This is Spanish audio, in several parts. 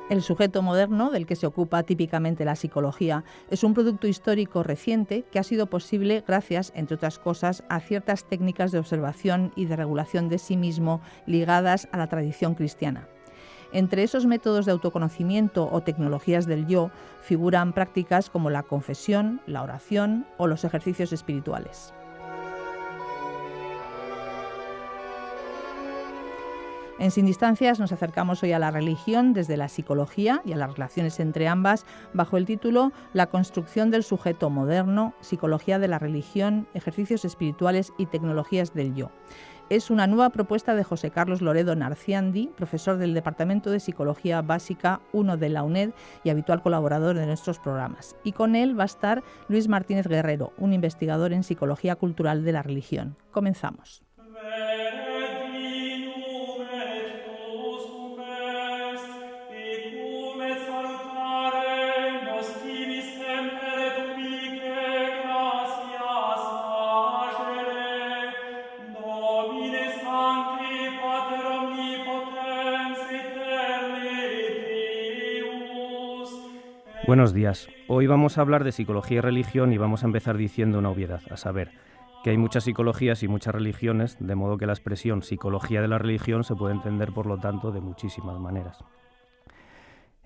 El sujeto moderno, del que se ocupa típicamente la psicología, es un producto histórico reciente que ha sido posible gracias, entre otras cosas, a ciertas técnicas de observación y de regulación de sí mismo ligadas a la tradición cristiana. Entre esos métodos de autoconocimiento o tecnologías del yo figuran prácticas como la confesión, la oración o los ejercicios espirituales. En Sin Distancias nos acercamos hoy a la religión desde la psicología y a las relaciones entre ambas bajo el título La construcción del sujeto moderno, psicología de la religión, ejercicios espirituales y tecnologías del yo. Es una nueva propuesta de José Carlos Loredo Narciandi, profesor del Departamento de Psicología Básica 1 de la UNED y habitual colaborador de nuestros programas. Y con él va a estar Luis Martínez Guerrero, un investigador en psicología cultural de la religión. Comenzamos. Buenos días. Hoy vamos a hablar de psicología y religión y vamos a empezar diciendo una obviedad, a saber, que hay muchas psicologías y muchas religiones, de modo que la expresión psicología de la religión se puede entender, por lo tanto, de muchísimas maneras.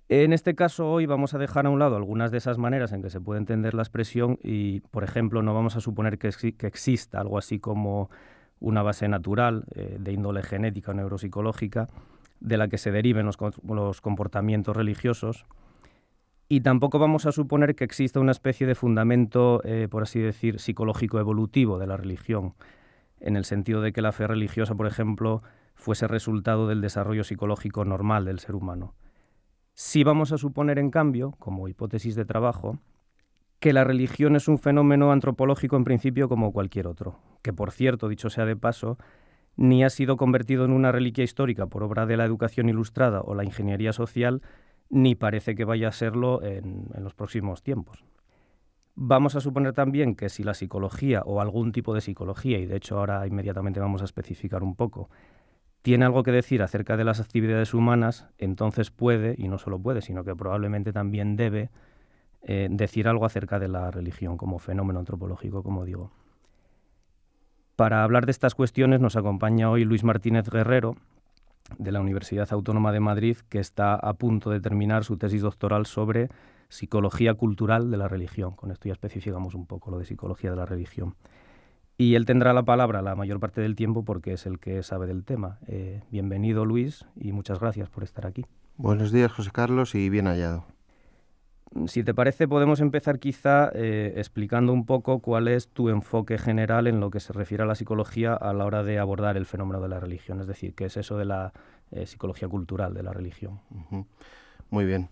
En este caso, hoy vamos a dejar a un lado algunas de esas maneras en que se puede entender la expresión y, por ejemplo, no vamos a suponer que exista algo así como una base natural de índole genética o neuropsicológica de la que se deriven los comportamientos religiosos. Y tampoco vamos a suponer que exista una especie de fundamento, por así decir, psicológico evolutivo de la religión, en el sentido de que la fe religiosa, por ejemplo, fuese resultado del desarrollo psicológico normal del ser humano. Sí vamos a suponer, en cambio, como hipótesis de trabajo, que la religión es un fenómeno antropológico en principio como cualquier otro, que, por cierto, dicho sea de paso, ni ha sido convertido en una reliquia histórica por obra de la educación ilustrada o la ingeniería social, ni parece que vaya a serlo en los próximos tiempos. Vamos a suponer también que si la psicología o algún tipo de psicología, y de hecho ahora inmediatamente vamos a especificar un poco, tiene algo que decir acerca de las actividades humanas, entonces puede, y no solo puede, sino que probablemente también debe decir algo acerca de la religión como fenómeno antropológico, como digo. Para hablar de estas cuestiones nos acompaña hoy Luis Martínez Guerrero, de la Universidad Autónoma de Madrid, que está a punto de terminar su tesis doctoral sobre psicología cultural de la religión. Con esto ya especificamos un poco lo de psicología de la religión. Y él tendrá la palabra la mayor parte del tiempo porque es el que sabe del tema. Bienvenido, Luis, y muchas gracias por estar aquí. Buenos días, José Carlos, y bien hallado. Si te parece, podemos empezar quizá explicando un poco cuál es tu enfoque general en lo que se refiere a la psicología a la hora de abordar el fenómeno de la religión, es decir, qué es eso de la psicología cultural de la religión. Muy bien.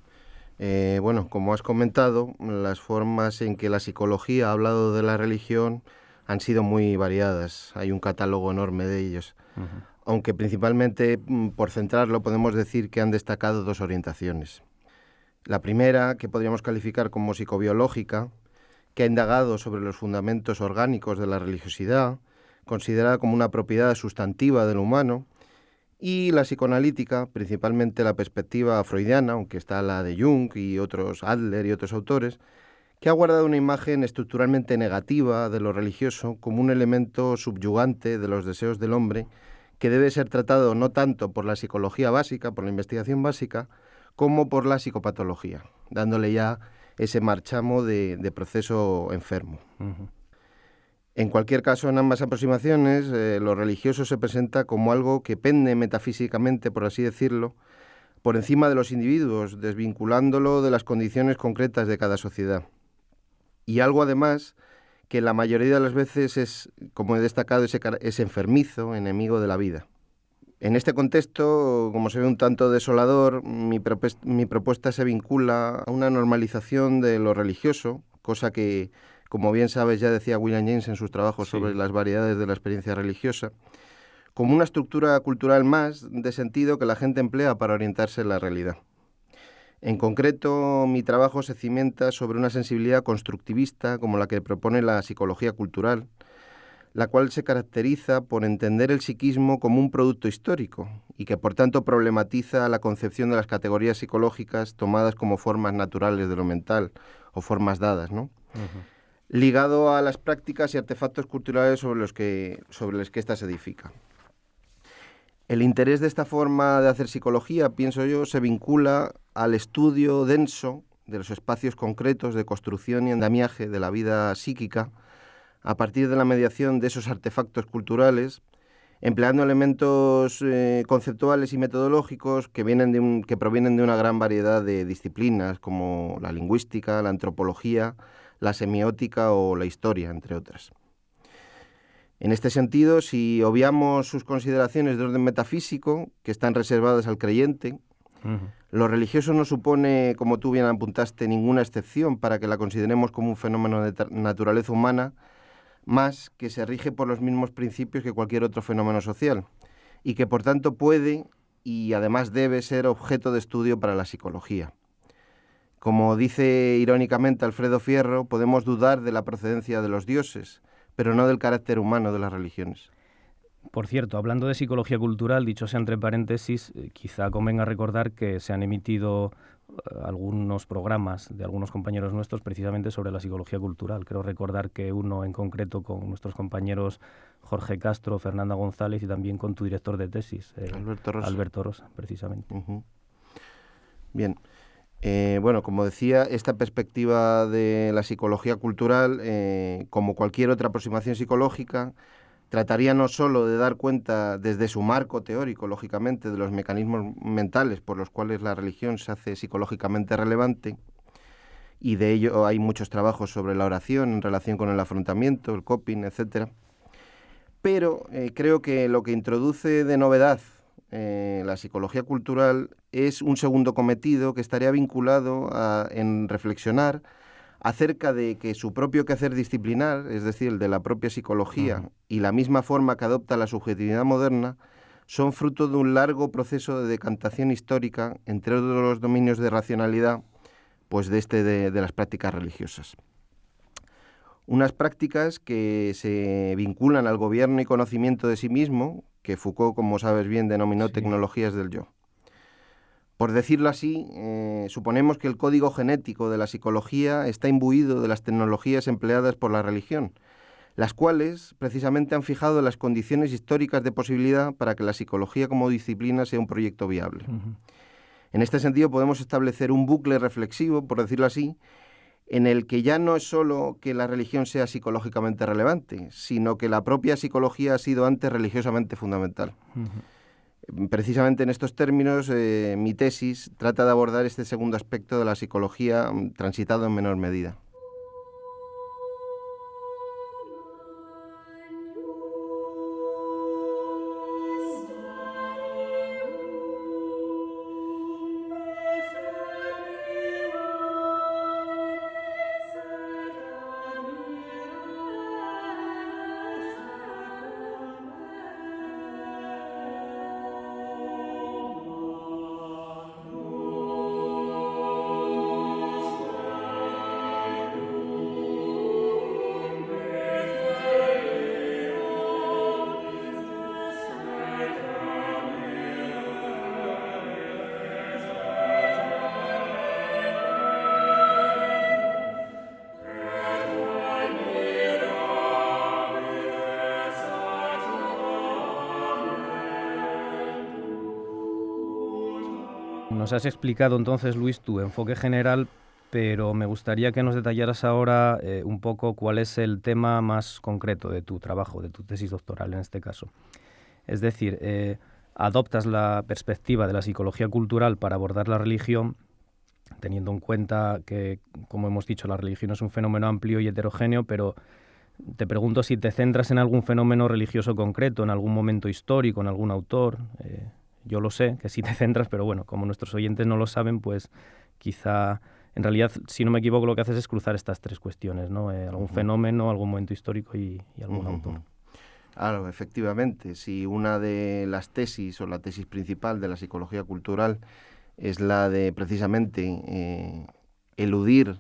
Bueno, como has comentado, las formas en que la psicología ha hablado de la religión han sido muy variadas. Hay un catálogo enorme de ellos. Aunque principalmente, por centrarlo, podemos decir que han destacado dos orientaciones. La primera, que podríamos calificar como psicobiológica, que ha indagado sobre los fundamentos orgánicos de la religiosidad, considerada como una propiedad sustantiva del humano, y la psicoanalítica, principalmente la perspectiva freudiana, aunque está la de Jung y otros, Adler y otros autores, que ha guardado una imagen estructuralmente negativa de lo religioso como un elemento subyugante de los deseos del hombre que debe ser tratado no tanto por la psicología básica, por la investigación básica, como por la psicopatología, dándole ya ese marchamo de proceso enfermo. En cualquier caso, en ambas aproximaciones, lo religioso se presenta como algo que pende metafísicamente, por así decirlo, por encima de los individuos, desvinculándolo de las condiciones concretas de cada sociedad. Y algo, además, que la mayoría de las veces es, como he destacado, es enfermizo, enemigo de la vida. En este contexto, como se ve un tanto desolador, mi propuesta se vincula a una normalización de lo religioso, cosa que, como bien sabes, ya decía William James en sus trabajos sobre las variedades de la experiencia religiosa, como una estructura cultural más de sentido que la gente emplea para orientarse en la realidad. En concreto, mi trabajo se cimienta sobre una sensibilidad constructivista como la que propone la psicología cultural, la cual se caracteriza por entender el psiquismo como un producto histórico y que por tanto problematiza la concepción de las categorías psicológicas tomadas como formas naturales de lo mental o formas dadas, ¿no? Ligado a las prácticas y artefactos culturales sobre los que ésta se edifica. El interés de esta forma de hacer psicología, pienso yo, se vincula al estudio denso de los espacios concretos de construcción y andamiaje de la vida psíquica a partir de la mediación de esos artefactos culturales, empleando elementos conceptuales y metodológicos que provienen de una gran variedad de disciplinas como la lingüística, la antropología, la semiótica o la historia, entre otras. En este sentido, si obviamos sus consideraciones de orden metafísico, que están reservadas al creyente, lo religioso no supone, como tú bien apuntaste, ninguna excepción para que la consideremos como un fenómeno de naturaleza humana, más que se rige por los mismos principios que cualquier otro fenómeno social, y que por tanto puede y además debe ser objeto de estudio para la psicología. Como dice irónicamente Alfredo Fierro, podemos dudar de la procedencia de los dioses, pero no del carácter humano de las religiones. Por cierto, hablando de psicología cultural, dicho sea entre paréntesis, quizá convenga recordar que se han emitido algunos programas de algunos compañeros nuestros precisamente sobre la psicología cultural. Creo recordar que uno en concreto con nuestros compañeros Jorge Castro, Fernanda González y también con tu director de tesis, Alberto Rosa, precisamente. Bien. Bueno, como decía, esta perspectiva de la psicología cultural, como cualquier otra aproximación psicológica, trataría no solo de dar cuenta desde su marco teórico, lógicamente, de los mecanismos mentales por los cuales la religión se hace psicológicamente relevante, y de ello hay muchos trabajos sobre la oración en relación con el afrontamiento, el coping, etc. Pero creo que lo que introduce de novedad la psicología cultural es un segundo cometido que estaría vinculado en reflexionar acerca de que su propio quehacer disciplinar, es decir, el de la propia psicología, y la misma forma que adopta la subjetividad moderna, son fruto de un largo proceso de decantación histórica entre otros los dominios de racionalidad, pues de las prácticas religiosas. Unas prácticas que se vinculan al gobierno y conocimiento de sí mismo, que Foucault, como sabes bien, denominó tecnologías del yo. Por decirlo así, suponemos que el código genético de la psicología está imbuido de las tecnologías empleadas por la religión, las cuales precisamente han fijado las condiciones históricas de posibilidad para que la psicología como disciplina sea un proyecto viable. En este sentido podemos establecer un bucle reflexivo, por decirlo así, en el que ya no es solo que la religión sea psicológicamente relevante, sino que la propia psicología ha sido antes religiosamente fundamental. Precisamente en estos términos, mi tesis trata de abordar este segundo aspecto de la psicología transitado en menor medida. Nos has explicado entonces, Luis, tu enfoque general, pero me gustaría que nos detallaras ahora un poco cuál es el tema más concreto de tu trabajo, de tu tesis doctoral en este caso. Es decir, adoptas la perspectiva de la psicología cultural para abordar la religión, teniendo en cuenta que, como hemos dicho, la religión es un fenómeno amplio y heterogéneo, pero te pregunto si te centras en algún fenómeno religioso concreto, en algún momento histórico, en algún autor. Yo lo sé, que sí te centras, pero bueno, como nuestros oyentes no lo saben, pues quizá, en realidad, si no me equivoco, lo que haces es cruzar estas tres cuestiones, ¿no? Algún fenómeno, algún momento histórico y algún autor. Claro, efectivamente. Si una de las tesis o la tesis principal de la psicología cultural es la de precisamente eludir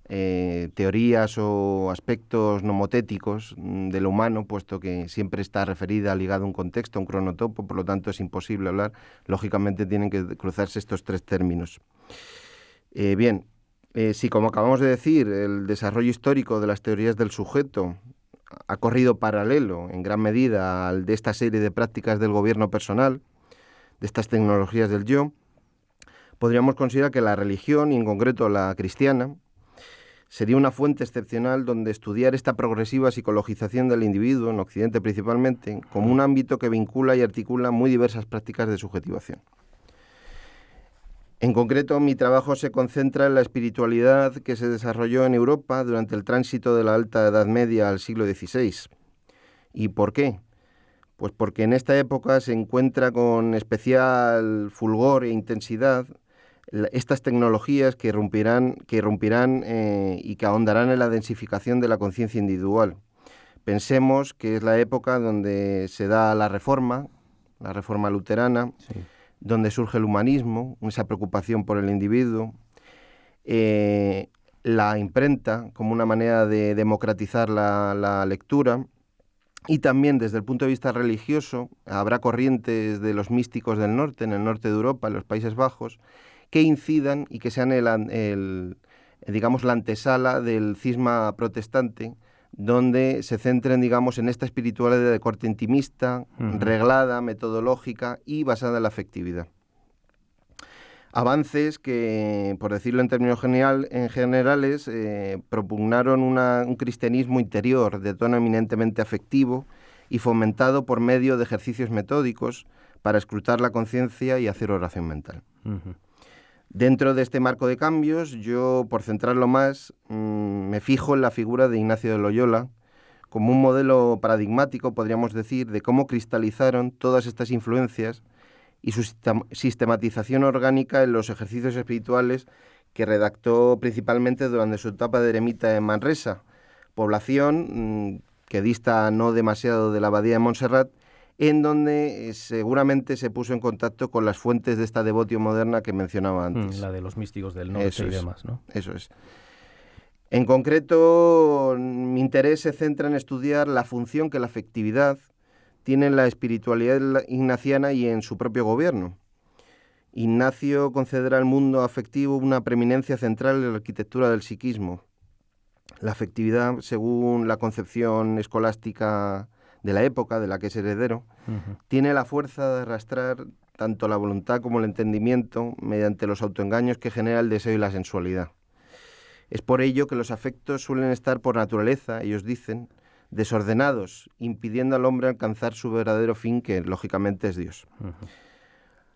teorías o aspectos nomotéticos de lo humano, puesto que siempre está referida, ligada a un contexto, a un cronotopo, por lo tanto es imposible hablar. Lógicamente tienen que cruzarse estos tres términos. Si como acabamos de decir, el desarrollo histórico de las teorías del sujeto ha corrido paralelo en gran medida al de esta serie de prácticas del gobierno personal, de estas tecnologías del yo, podríamos considerar que la religión, y en concreto la cristiana, sería una fuente excepcional donde estudiar esta progresiva psicologización del individuo, en Occidente principalmente, como un ámbito que vincula y articula muy diversas prácticas de subjetivación. En concreto, mi trabajo se concentra en la espiritualidad que se desarrolló en Europa durante el tránsito de la Alta Edad Media al siglo XVI. ¿Y por qué? Pues porque en esta época se encuentra con especial fulgor e intensidad estas tecnologías que irrumpirán y que ahondarán en la densificación de la conciencia individual. Pensemos que es la época donde se da la reforma luterana, sí, donde surge el humanismo, esa preocupación por el individuo, la imprenta como una manera de democratizar la lectura, y también desde el punto de vista religioso habrá corrientes de los místicos del norte, en el norte de Europa, en los Países Bajos, que incidan y que sean digamos, la antesala del cisma protestante, donde se centren, digamos, en esta espiritualidad de corte intimista, reglada, metodológica y basada en la afectividad. Avances que, por decirlo en términos generales, propugnaron un cristianismo interior de tono eminentemente afectivo y fomentado por medio de ejercicios metódicos para escrutar la conciencia y hacer oración mental. Dentro de este marco de cambios, yo, por centrarlo más, me fijo en la figura de Ignacio de Loyola como un modelo paradigmático, podríamos decir, de cómo cristalizaron todas estas influencias y su sistematización orgánica en los ejercicios espirituales que redactó principalmente durante su etapa de eremita en Manresa, población que dista no demasiado de la abadía de Montserrat, en donde seguramente se puso en contacto con las fuentes de esta devotio moderna que mencionaba antes. La de los místicos del norte y demás, ¿no? Eso es. En concreto, mi interés se centra en estudiar la función que la afectividad tiene en la espiritualidad ignaciana y en su propio gobierno. Ignacio considera al mundo afectivo una preeminencia central en la arquitectura del psiquismo. La afectividad, según la concepción escolástica de la época de la que es heredero, tiene la fuerza de arrastrar tanto la voluntad como el entendimiento mediante los autoengaños que genera el deseo y la sensualidad. Es por ello que los afectos suelen estar por naturaleza, ellos dicen, desordenados, impidiendo al hombre alcanzar su verdadero fin, que lógicamente es Dios.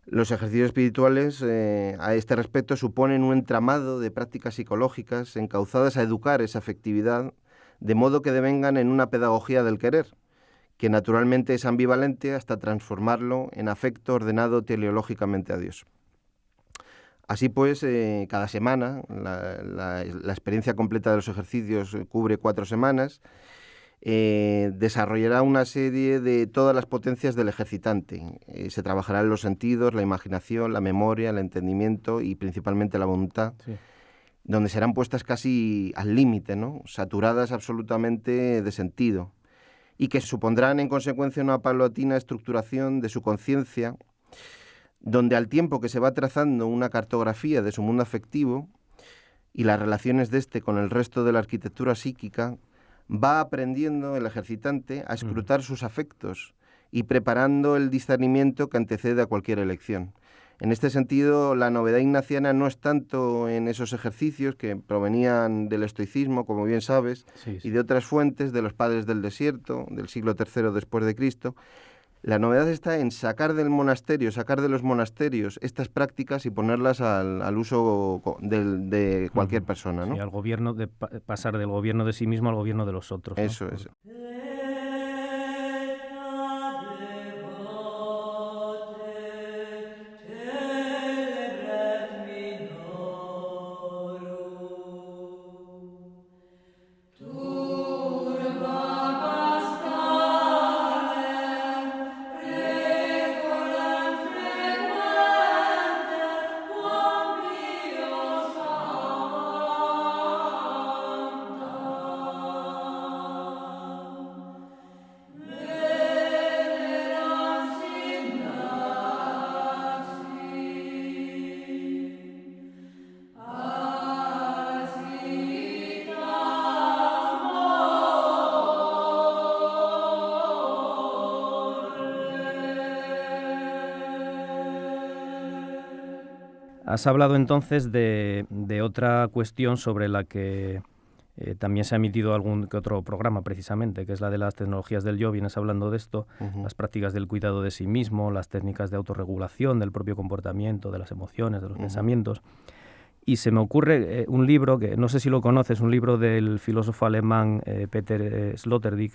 Los ejercicios espirituales a este respecto suponen un entramado de prácticas psicológicas encauzadas a educar esa afectividad, de modo que devengan en una pedagogía del querer, que naturalmente es ambivalente hasta transformarlo en afecto ordenado teleológicamente a Dios. Así pues, cada semana, la experiencia completa de los ejercicios cubre 4 semanas, desarrollará una serie de todas las potencias del ejercitante. Se trabajará en los sentidos, la imaginación, la memoria, el entendimiento y principalmente la voluntad, sí, donde serán puestas casi al límite, ¿no?, saturadas absolutamente de sentido, y que supondrán en consecuencia una paulatina estructuración de su conciencia, donde al tiempo que se va trazando una cartografía de su mundo afectivo y las relaciones de este con el resto de la arquitectura psíquica, va aprendiendo el ejercitante a escrutar sus afectos y preparando el discernimiento que antecede a cualquier elección. En este sentido, la novedad ignaciana no es tanto en esos ejercicios que provenían del estoicismo, como bien sabes, sí, y de otras fuentes, de los padres del desierto, del siglo III después de Cristo. La novedad está en sacar de los monasterios estas prácticas y ponerlas al uso de cualquier persona, ¿no? Sí, al gobierno, pasar del gobierno de sí mismo al gobierno de los otros, ¿no? Eso es. Has hablado entonces de otra cuestión sobre la que también se ha emitido algún que otro programa precisamente, que es la de las tecnologías del yo. Vienes hablando de esto, las prácticas del cuidado de sí mismo, las técnicas de autorregulación del propio comportamiento, de las emociones, de los pensamientos. Y se me ocurre un libro, que no sé si lo conoces, un libro del filósofo alemán Peter Sloterdijk,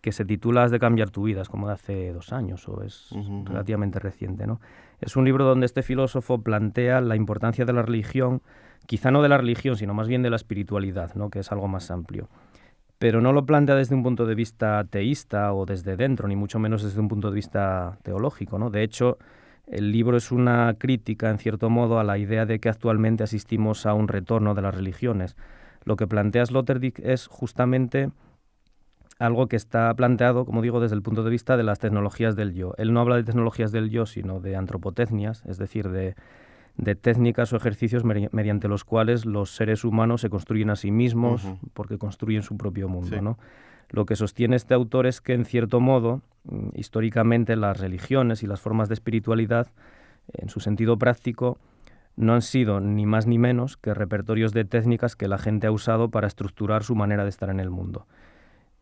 que se titula Has de cambiar tu vida, es como de hace 2 años o es relativamente reciente, ¿no? Es un libro donde este filósofo plantea la importancia de la religión, quizá no de la religión, sino más bien de la espiritualidad, ¿no? Que es algo más amplio. Pero no lo plantea desde un punto de vista teísta o desde dentro, ni mucho menos desde un punto de vista teológico, ¿no? De hecho, el libro es una crítica, en cierto modo, a la idea de que actualmente asistimos a un retorno de las religiones. Lo que plantea Sloterdijk es justamente algo que está planteado, como digo, desde el punto de vista de las tecnologías del yo. Él no habla de tecnologías del yo, sino de antropotecnias, es decir, de técnicas o ejercicios mediante los cuales los seres humanos se construyen a sí mismos porque construyen su propio mundo, sí, ¿no? Lo que sostiene este autor es que, en cierto modo, históricamente las religiones y las formas de espiritualidad, en su sentido práctico, no han sido ni más ni menos que repertorios de técnicas que la gente ha usado para estructurar su manera de estar en el mundo.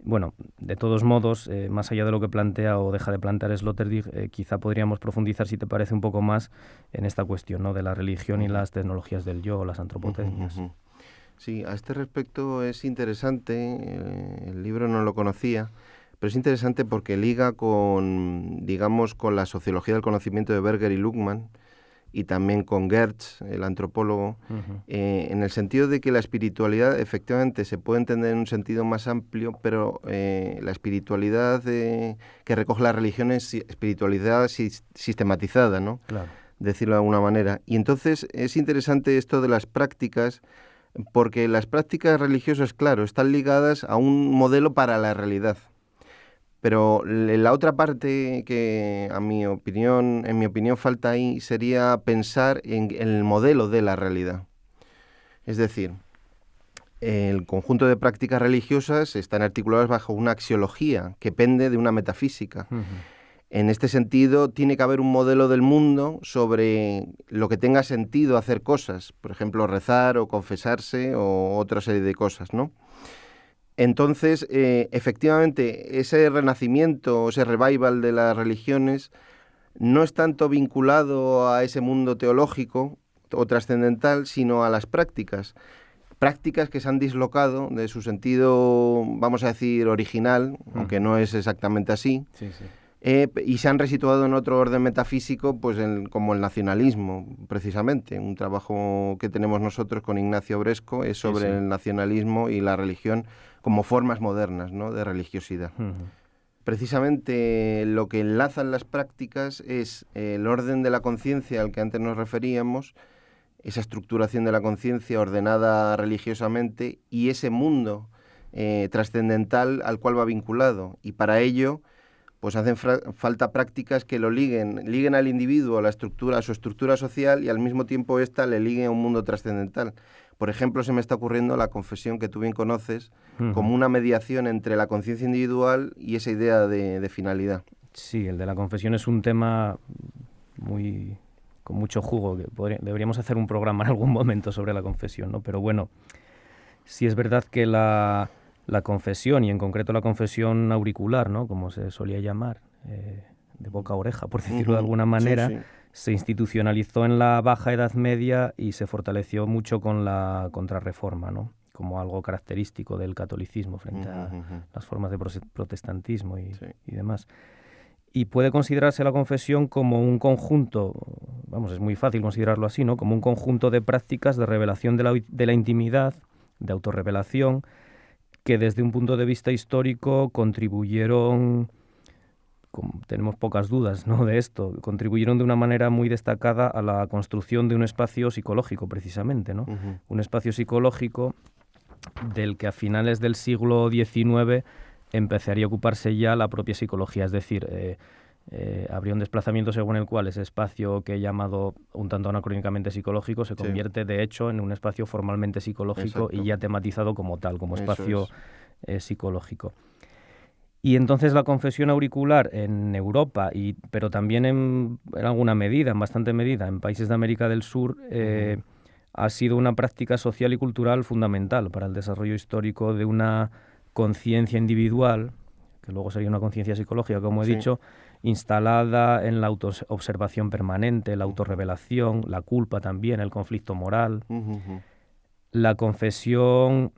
Bueno, de todos modos, más allá de lo que plantea o deja de plantear Sloterdijk, quizá podríamos profundizar, si te parece, un poco más en esta cuestión, ¿no?, de la religión y las tecnologías del yo, o las antropotecnias. Sí, a este respecto es interesante, el libro no lo conocía, pero es interesante porque liga con, digamos, con la sociología del conocimiento de Berger y Luhmann, y también con Gertz, el antropólogo, en el sentido de que la espiritualidad efectivamente se puede entender en un sentido más amplio, pero la espiritualidad que recoge la religión es espiritualidad sistematizada, ¿no? Claro. Decirlo de alguna manera. Y entonces es interesante esto de las prácticas, porque las prácticas religiosas, claro, están ligadas a un modelo para la realidad. Pero la otra parte que, en mi opinión, falta ahí sería pensar en el modelo de la realidad. Es decir, el conjunto de prácticas religiosas están articuladas bajo una axiología que pende de una metafísica. En este sentido, tiene que haber un modelo del mundo sobre lo que tenga sentido hacer cosas, por ejemplo, rezar o confesarse o otra serie de cosas, ¿no? Entonces, efectivamente, ese renacimiento, ese revival de las religiones no es tanto vinculado a ese mundo teológico o trascendental, sino a las prácticas que se han dislocado de su sentido, vamos a decir, original, aunque no es exactamente así, sí. Y se han resituado en otro orden metafísico, pues como el nacionalismo, precisamente. Un trabajo que tenemos nosotros con Ignacio Bresco es sobre el nacionalismo y la religión como formas modernas, ¿no?, de religiosidad. Precisamente lo que enlazan las prácticas es el orden de la conciencia al que antes nos referíamos, esa estructuración de la conciencia ordenada religiosamente y ese mundo trascendental al cual va vinculado. Y para ello pues hacen falta prácticas que lo liguen al individuo, a su estructura social, y al mismo tiempo ésta le ligue a un mundo trascendental. Por ejemplo, se me está ocurriendo la confesión, que tú bien conoces, como una mediación entre la conciencia individual y esa idea de finalidad. Sí, el de la confesión es un tema con mucho jugo, que deberíamos hacer un programa en algún momento sobre la confesión, ¿no? Pero bueno, sí es verdad que la confesión, y en concreto la confesión auricular, ¿no?, como se solía llamar, de boca a oreja, por decirlo de alguna manera, se institucionalizó en la Baja Edad Media y se fortaleció mucho con la Contrarreforma, ¿no?, como algo característico del catolicismo frente a las formas de protestantismo y demás. Y puede considerarse la confesión como un conjunto, vamos, es muy fácil considerarlo así, ¿no?, como un conjunto de prácticas de revelación de la intimidad, de autorrevelación, que desde un punto de vista histórico contribuyeron, tenemos pocas dudas, ¿no?, de esto, contribuyeron de una manera muy destacada a la construcción de un espacio psicológico, precisamente, ¿no? Un espacio psicológico del que a finales del siglo XIX empezaría a ocuparse ya la propia psicología, es decir, habría un desplazamiento según el cual ese espacio que he llamado un tanto anacrónicamente psicológico se convierte de hecho en un espacio formalmente psicológico. Exacto. Y ya tematizado como tal, como espacio psicológico. Y entonces la confesión auricular en Europa, pero también en alguna medida, en bastante medida, en países de América del Sur, ha sido una práctica social y cultural fundamental para el desarrollo histórico de una conciencia individual, que luego sería una conciencia psicológica, como he dicho, instalada en la autoobservación permanente, la autorrevelación, la culpa también, el conflicto moral. La confesión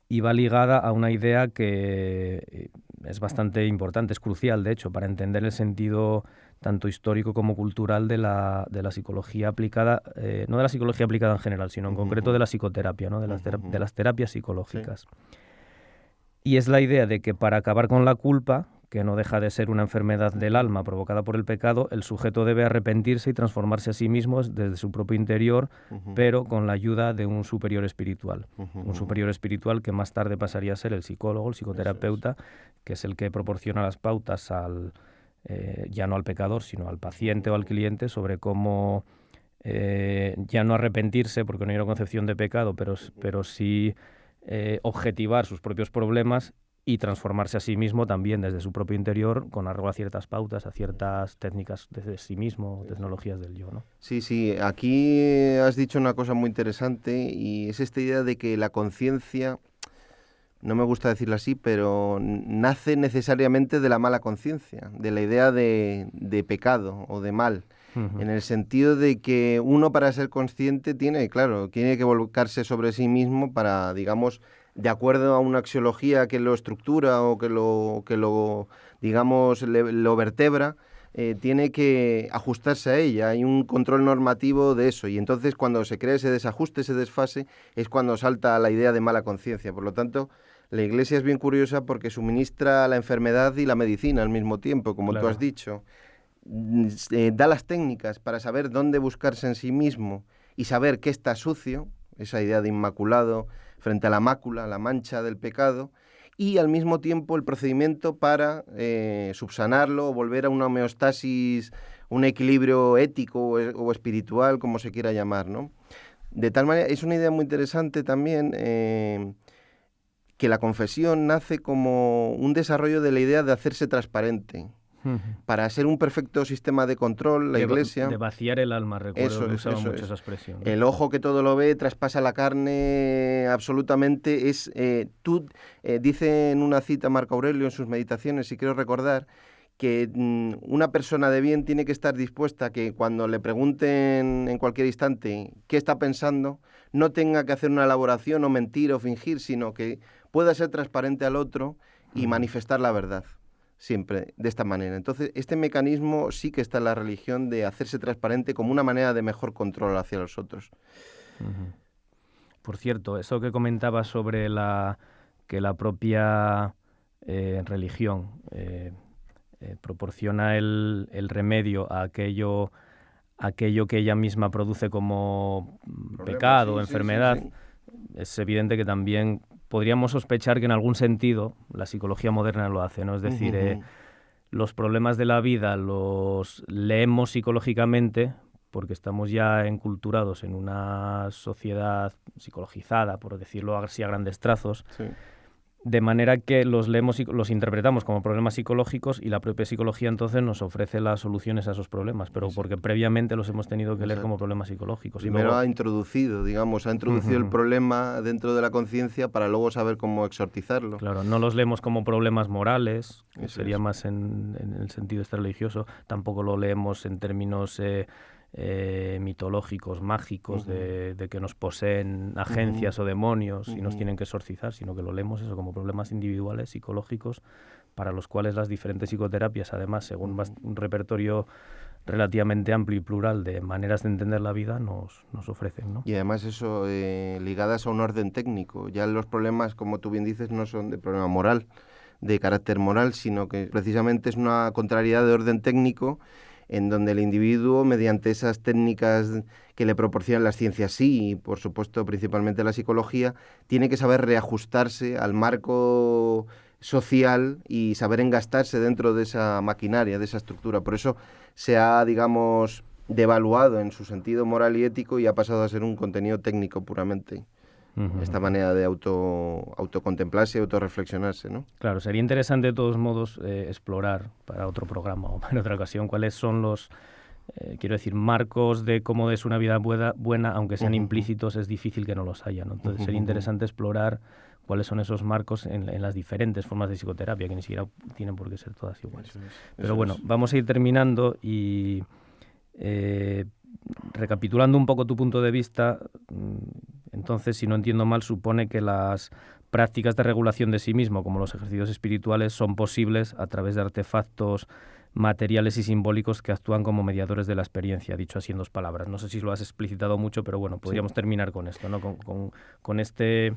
iba ligada a una idea que es bastante importante, es crucial, de hecho, para entender el sentido tanto histórico como cultural de la psicología aplicada, no de la psicología aplicada en general, sino en concreto de la psicoterapia, ¿no? de las terapias psicológicas. Sí. Y es la idea de que para acabar con la culpa, que no deja de ser una enfermedad del alma provocada por el pecado, el sujeto debe arrepentirse y transformarse a sí mismo desde su propio interior, pero con la ayuda de un superior espiritual. Un superior espiritual que más tarde pasaría a ser el psicólogo, el psicoterapeuta, que es el que proporciona las pautas ya no al pecador, sino al paciente o al cliente sobre cómo ya no arrepentirse, porque no hay una concepción de pecado, pero sí objetivar sus propios problemas y transformarse a sí mismo también desde su propio interior con arreglo a ciertas pautas, a ciertas técnicas de sí mismo, tecnologías del yo, ¿no? Sí, aquí has dicho una cosa muy interesante y es esta idea de que la conciencia, no me gusta decirlo así, pero nace necesariamente de la mala conciencia, de la idea de pecado o de mal, en el sentido de que uno para ser consciente tiene que volcarse sobre sí mismo para, digamos, de acuerdo a una axiología que lo estructura o que lo digamos, lo vertebra, tiene que ajustarse a ella. Hay un control normativo de eso y entonces cuando se crea ese desajuste, ese desfase, es cuando salta la idea de mala conciencia. Por lo tanto, la Iglesia es bien curiosa porque suministra la enfermedad y la medicina al mismo tiempo, como tú has dicho. Da las técnicas para saber dónde buscarse en sí mismo y saber qué está sucio, esa idea de inmaculado frente a la mácula, la mancha del pecado, y al mismo tiempo el procedimiento para subsanarlo o volver a una homeostasis, un equilibrio ético o espiritual, como se quiera llamar, ¿no? De tal manera, es una idea muy interesante también que la confesión nace como un desarrollo de la idea de hacerse transparente. Para ser un perfecto sistema de control, la Iglesia... De vaciar el alma, recuerdo que usaba mucho esa expresión, ¿no? El ojo que todo lo ve, traspasa la carne absolutamente. Dice en una cita Marco Aurelio en sus meditaciones, y quiero recordar, que una persona de bien tiene que estar dispuesta a que cuando le pregunten en cualquier instante qué está pensando, no tenga que hacer una elaboración o mentir o fingir, sino que pueda ser transparente al otro y manifestar la verdad. Siempre de esta manera. Entonces, este mecanismo sí que está en la religión de hacerse transparente como una manera de mejor control hacia los otros. Por cierto, eso que comentabas sobre que la propia religión proporciona el remedio a aquello que ella misma produce como pecado o enfermedad, sí. Es evidente que también podríamos sospechar que en algún sentido la psicología moderna lo hace, ¿no? Es decir, los problemas de la vida los leemos psicológicamente porque estamos ya enculturados en una sociedad psicologizada, por decirlo así a grandes trazos, de manera que los leemos y los interpretamos como problemas psicológicos y la propia psicología entonces nos ofrece las soluciones a esos problemas, pero porque previamente los hemos tenido que leer como problemas psicológicos. Primero luego... ha introducido el problema dentro de la conciencia para luego saber cómo exorcizarlo. Claro, no los leemos como problemas morales, que sería más en el sentido religioso, tampoco lo leemos en términos... mitológicos, mágicos, de que nos poseen agencias o demonios y nos tienen que exorcizar, sino que lo leemos eso como problemas individuales, psicológicos, para los cuales las diferentes psicoterapias, además, según un repertorio relativamente amplio y plural de maneras de entender la vida, nos ofrecen, ¿no? Y además eso, ligadas a un orden técnico. Ya los problemas, como tú bien dices, no son de problema moral, de carácter moral, sino que precisamente es una contrariedad de orden técnico en donde el individuo, mediante esas técnicas que le proporcionan las ciencias y, por supuesto, principalmente la psicología, tiene que saber reajustarse al marco social y saber engastarse dentro de esa maquinaria, de esa estructura. Por eso se ha, digamos, devaluado en su sentido moral y ético y ha pasado a ser un contenido técnico puramente. esta manera de autocontemplarse y autorreflexionarse, ¿no? Claro, sería interesante de todos modos explorar para otro programa o para otra ocasión cuáles son los, quiero decir, marcos de cómo es una vida buena, aunque sean implícitos, es difícil que no los haya, ¿no? Entonces sería interesante explorar cuáles son esos marcos en las diferentes formas de psicoterapia, que ni siquiera tienen por qué ser todas iguales. Pero bueno, vamos a ir terminando y recapitulando un poco tu punto de vista. Entonces, si no entiendo mal, supone que las prácticas de regulación de sí mismo, como los ejercicios espirituales, son posibles a través de artefactos materiales y simbólicos que actúan como mediadores de la experiencia, dicho así en 2 palabras. No sé si lo has explicitado mucho, pero bueno, podríamos terminar con esto, ¿no? Con este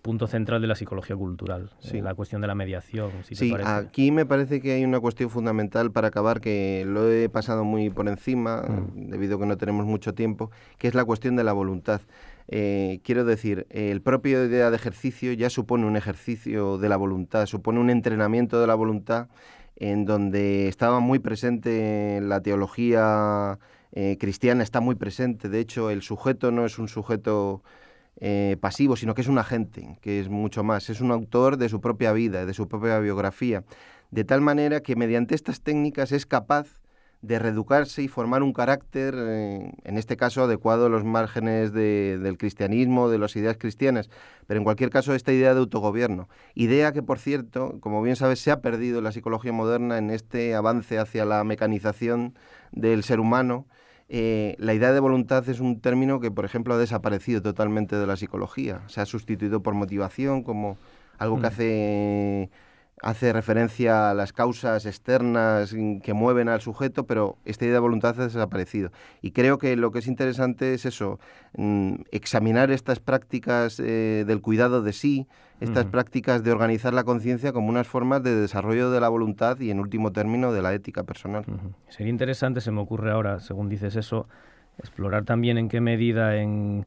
punto central de la psicología cultural, la cuestión de la mediación, si te parece. Aquí me parece que hay una cuestión fundamental para acabar, que lo he pasado muy por encima, debido a que no tenemos mucho tiempo, que es la cuestión de la voluntad. Quiero decir, el propio idea de ejercicio ya supone un ejercicio de la voluntad, supone un entrenamiento de la voluntad, en donde estaba muy presente la teología cristiana, está muy presente. De hecho, el sujeto no es un sujeto pasivo, sino que es un agente, que es mucho más, es un autor de su propia vida, de su propia biografía, de tal manera que mediante estas técnicas es capaz de reeducarse y formar un carácter, en este caso adecuado a los márgenes del cristianismo, de las ideas cristianas, pero en cualquier caso esta idea de autogobierno, idea que, por cierto, como bien sabes, se ha perdido en la psicología moderna en este avance hacia la mecanización del ser humano. La idea de voluntad es un término que, por ejemplo, ha desaparecido totalmente de la psicología. Se ha sustituido por motivación como algo que hace referencia a las causas externas que mueven al sujeto, pero esta idea de voluntad ha desaparecido. Y creo que lo que es interesante es eso, examinar estas prácticas del cuidado de sí, estas prácticas de organizar la conciencia como unas formas de desarrollo de la voluntad y, en último término, de la ética personal. Sería interesante, se me ocurre ahora, según dices eso, explorar también en qué medida en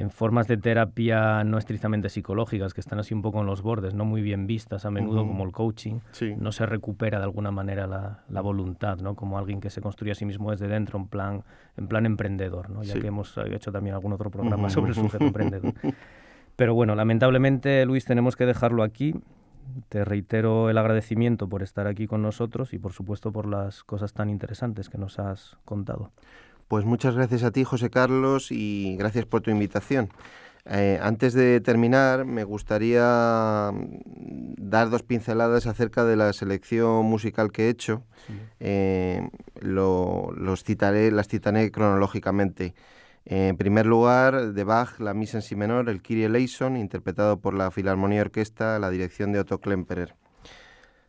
formas de terapia no estrictamente psicológicas, que están así un poco en los bordes, no muy bien vistas a menudo, como el coaching, no se recupera de alguna manera la voluntad, ¿no? Como alguien que se construye a sí mismo desde dentro en plan emprendedor, ¿no? Ya que hemos hecho también algún otro programa sobre el sujeto emprendedor. Pero bueno, lamentablemente, Luis, tenemos que dejarlo aquí. Te reitero el agradecimiento por estar aquí con nosotros y, por supuesto, por las cosas tan interesantes que nos has contado. Pues muchas gracias a ti, José Carlos, y gracias por tu invitación. Antes de terminar, me gustaría dar 2 pinceladas acerca de la selección musical que he hecho. Las citaré cronológicamente. En primer lugar, de Bach, la Misa en Si menor, el Kyrie eleison, interpretado por la Filarmonía Orquesta, a la dirección de Otto Klemperer.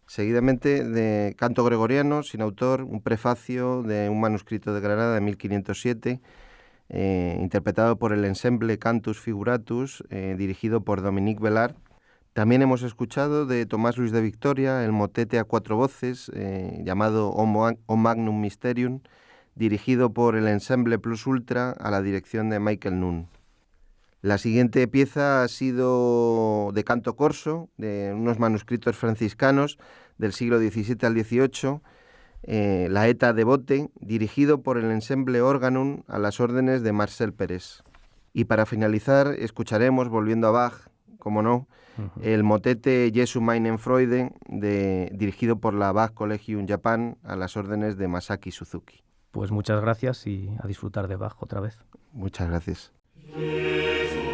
Seguidamente, de canto gregoriano, sin autor, un prefacio de un manuscrito de Granada de 1507, interpretado por el ensemble Cantus Figuratus, dirigido por Dominique Bellart. También hemos escuchado de Tomás Luis de Victoria el motete a 4 voces, llamado O Magnum Mysterium, dirigido por el ensemble Plus Ultra, a la dirección de Michael Nunn. La siguiente pieza ha sido de canto corso, de unos manuscritos franciscanos del siglo XVII al XVIII, la Eta Devote, dirigido por el ensemble Organum, a las órdenes de Marcel Pérez. Y para finalizar, escucharemos, volviendo a Bach, como no, el motete Jesu meinen Freude, dirigido por la Bach Collegium Japan, a las órdenes de Masaki Suzuki. Pues muchas gracias y a disfrutar de Bach otra vez. Muchas gracias. Jesús.